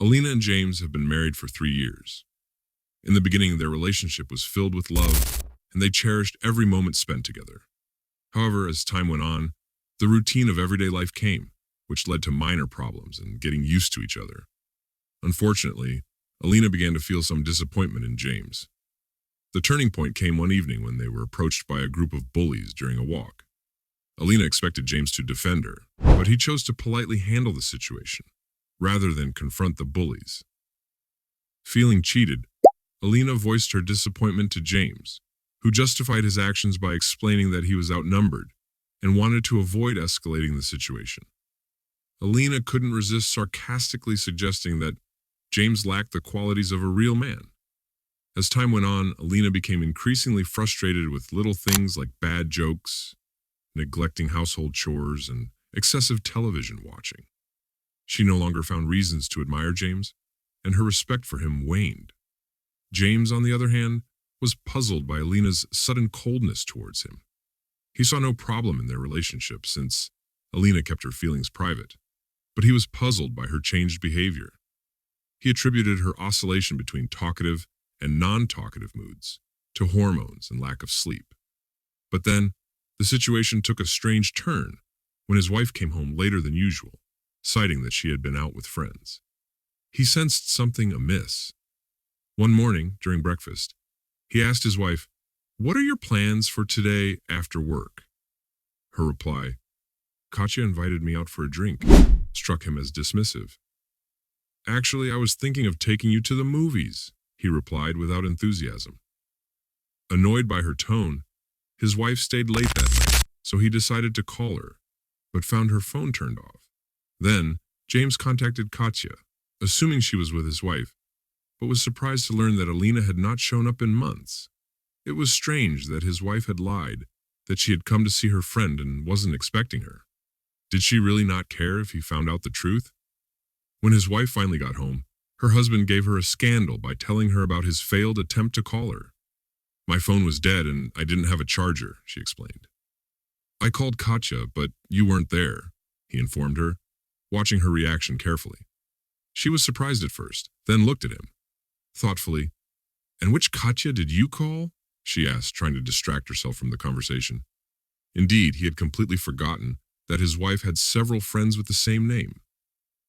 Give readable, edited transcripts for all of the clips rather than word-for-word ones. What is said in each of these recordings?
Alina and James have been married for 3 years. In the beginning, their relationship was filled with love, and they cherished every moment spent together. However, as time went on, the routine of everyday life came, which led to minor problems and getting used to each other. Unfortunately, Alina began to feel some disappointment in James. The turning point came one evening when they were approached by a group of bullies during a walk. Alina expected James to defend her, but he chose to politely handle the situation, rather than confront the bullies. Feeling cheated, Alina voiced her disappointment to James, who justified his actions by explaining that he was outnumbered and wanted to avoid escalating the situation. Alina couldn't resist sarcastically suggesting that James lacked the qualities of a real man. As time went on, Alina became increasingly frustrated with little things like bad jokes, neglecting household chores, and excessive television watching. She no longer found reasons to admire James, and her respect for him waned. James, on the other hand, was puzzled by Alina's sudden coldness towards him. He saw no problem in their relationship since Alina kept her feelings private, but he was puzzled by her changed behavior. He attributed her oscillation between talkative and non-talkative moods to hormones and lack of sleep. But then, the situation took a strange turn when his wife came home later than usual, citing that she had been out with friends. He sensed something amiss. One morning, during breakfast, he asked his wife, "What are your plans for today after work?" Her reply, "Katya invited me out for a drink," struck him as dismissive. "Actually, I was thinking of taking you to the movies," he replied without enthusiasm. Annoyed by her tone, his wife stayed late that night, so he decided to call her, but found her phone turned off. Then, James contacted Katya, assuming she was with his wife, but was surprised to learn that Alina had not shown up in months. It was strange that his wife had lied, that she had come to see her friend and wasn't expecting her. Did she really not care if he found out the truth? When his wife finally got home, her husband gave her a scandal by telling her about his failed attempt to call her. "My phone was dead and I didn't have a charger," she explained. "I called Katya, but you weren't there," he informed her, watching her reaction carefully. She was surprised at first, then looked at him. Thoughtfully, "And which Katya did you call?" she asked, trying to distract herself from the conversation. Indeed, he had completely forgotten that his wife had several friends with the same name.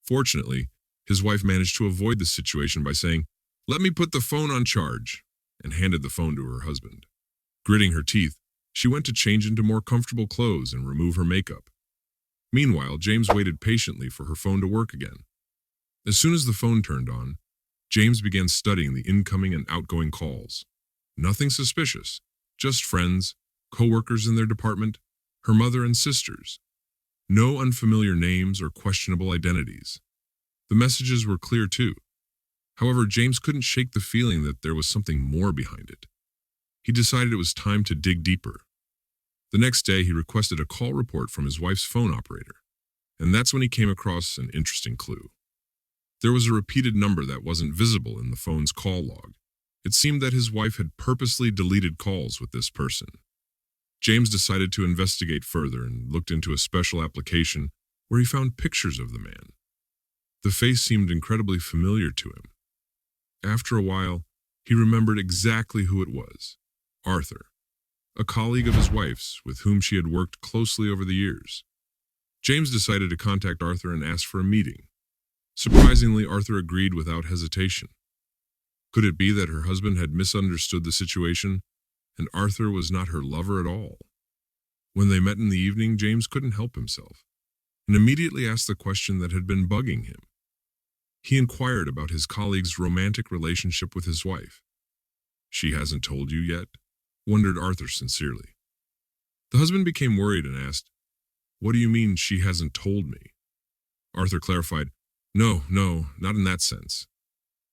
Fortunately, his wife managed to avoid the situation by saying, "Let me put the phone on charge," and handed the phone to her husband. Gritting her teeth, she went to change into more comfortable clothes and remove her makeup. Meanwhile, James waited patiently for her phone to work again. As soon as the phone turned on, James began studying the incoming and outgoing calls. Nothing suspicious, just friends, co-workers in their department, her mother and sisters. No unfamiliar names or questionable identities. The messages were clear too. However, James couldn't shake the feeling that there was something more behind it. He decided it was time to dig deeper. The next day, he requested a call report from his wife's phone operator, and that's when he came across an interesting clue. There was a repeated number that wasn't visible in the phone's call log. It seemed that his wife had purposely deleted calls with this person. James decided to investigate further and looked into a special application where he found pictures of the man. The face seemed incredibly familiar to him. After a while, he remembered exactly who it was: Arthur, a colleague of his wife's with whom she had worked closely over the years. James decided to contact Arthur and ask for a meeting. Surprisingly, Arthur agreed without hesitation. Could it be that her husband had misunderstood the situation, and Arthur was not her lover at all? When they met in the evening, James couldn't help himself, and immediately asked the question that had been bugging him. He inquired about his colleague's romantic relationship with his wife. "She hasn't told you yet?" wondered Arthur sincerely. The husband became worried and asked, "What do you mean she hasn't told me?" Arthur clarified, No, not in that sense.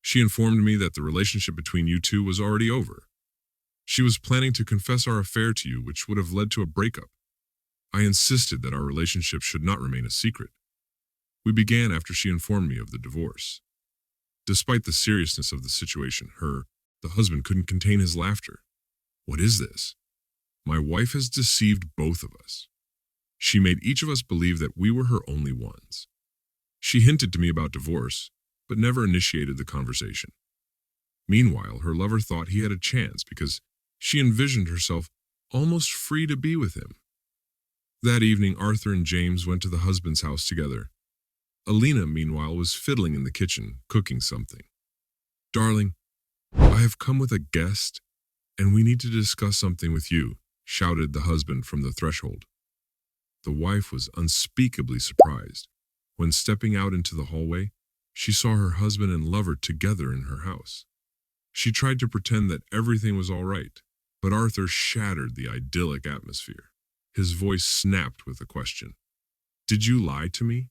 She informed me that the relationship between you two was already over. She was planning to confess our affair to you, which would have led to a breakup. I insisted that our relationship should not remain a secret. We began after she informed me of the divorce. Despite the seriousness of the situation, the husband couldn't contain his laughter. "What is this? My wife has deceived both of us. She made each of us believe that we were her only ones. She hinted to me about divorce, but never initiated the conversation. Meanwhile, her lover thought he had a chance because she envisioned herself almost free to be with him. That evening, Arthur and James went to the husband's house together. Alina, meanwhile, was fiddling in the kitchen, cooking something. "Darling, I have come with a guest, and we need to discuss something with you," shouted the husband from the threshold. The wife was unspeakably surprised. When stepping out into the hallway, she saw her husband and lover together in her house. She tried to pretend that everything was all right, but Arthur shattered the idyllic atmosphere. His voice snapped with a question. "Did you lie to me?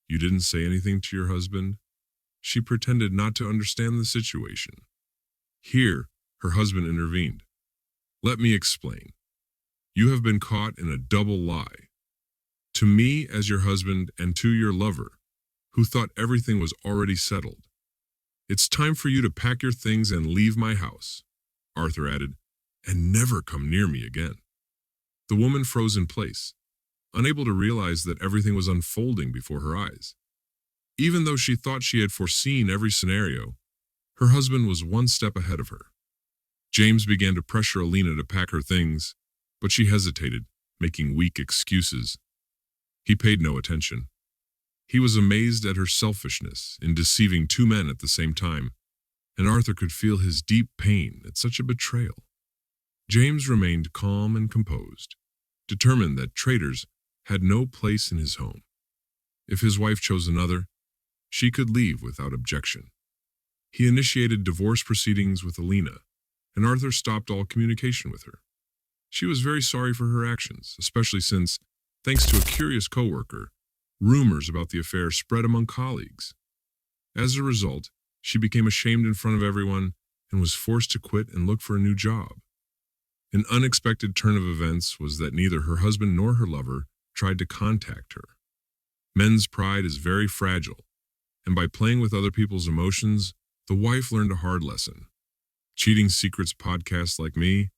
You didn't say anything to your husband?" She pretended not to understand the situation. Here, her husband intervened. "Let me explain. You have been caught in a double lie. To me as your husband and to your lover, who thought everything was already settled. It's time for you to pack your things and leave my house," Arthur added, "and never come near me again." The woman froze in place, unable to realize that everything was unfolding before her eyes. Even though she thought she had foreseen every scenario, her husband was one step ahead of her. James began to pressure Alina to pack her things, but she hesitated, making weak excuses. He paid no attention. He was amazed at her selfishness in deceiving two men at the same time, and Arthur could feel his deep pain at such a betrayal. James remained calm and composed, determined that traitors had no place in his home. If his wife chose another, she could leave without objection. He initiated divorce proceedings with Alina, and Arthur stopped all communication with her. She was very sorry for her actions, especially since, thanks to a curious coworker, rumors about the affair spread among colleagues. As a result, she became ashamed in front of everyone and was forced to quit and look for a new job. An unexpected turn of events was that neither her husband nor her lover tried to contact her. Men's pride is very fragile, and by playing with other people's emotions, the wife learned a hard lesson. Cheating Secrets podcast like me